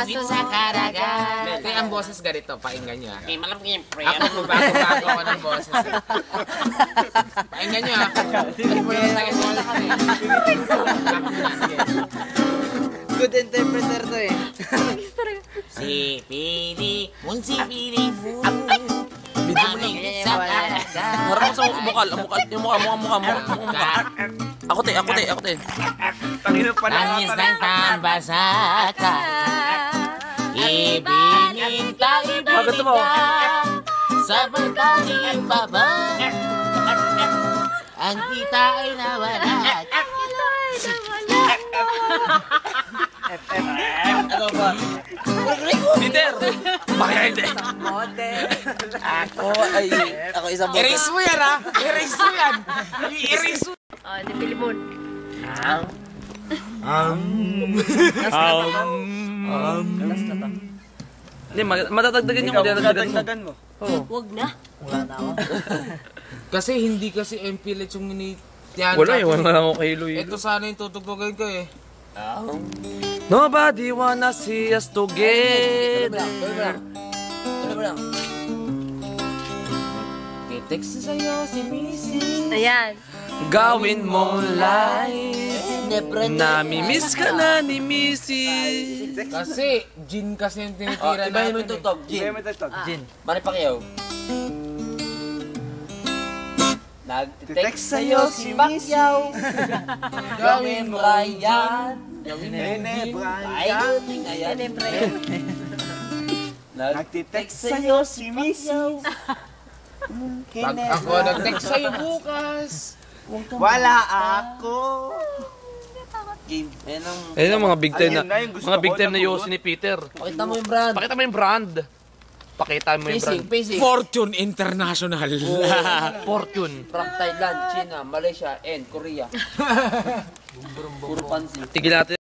Pumasok sa karagan. Ito ang boses ganito, pakinggan nyo. Okay, malam ko yung pre. Ako, bago ako ng boses. Pakinggan nyo ha. Hindi mo lang taga-sola kami. Good interpreter to eh. Si Pili, si Pili. Malamig sa karagan. Harap mo sa bukal, yung mukha. Ako te. Langis ng pambasa ka. Ibinin ka, ibinin ka. Sa pagkaling baba. Ang kita ay nawala. Ano ba? Peter! Bakit hindi? Ako isang boto. Erase mo yan ha. Erase mo yan. I-erase mo. Oh, di Pilimon. Hindi, matatagdagan yung madadagdagan mo. Wag na. Wala na ako. Kasi hindi kasi MP Let's yung minityan. Wala lang ako kay Louie. Ito sana yung tutugtugin ko eh. Nobody wanna see us together. Text sa'yo si Missy. Ayan. Gawin mong live. Nami-miss ka na ni Missy. Kasi, Jin kasi yung tinitira Ibahin mo yung natin tutog. Jin. Jin. Mani Pacquiao. Nag-text sa'yo si Pacquiao. Gawin mo yan. Nene, Brian. Nag-text sa'yo si Missy. Pag ako nag-text sa'yo bukas. Wala ako. Game. Ayun ang mga big time na, yosi ni Peter. Pakita mo yung brand. Pakita mo yung brand. Pacing. Fortune International. Fortune. From Thailand, China, Malaysia, and Korea. Puro pansi. Tigil natin.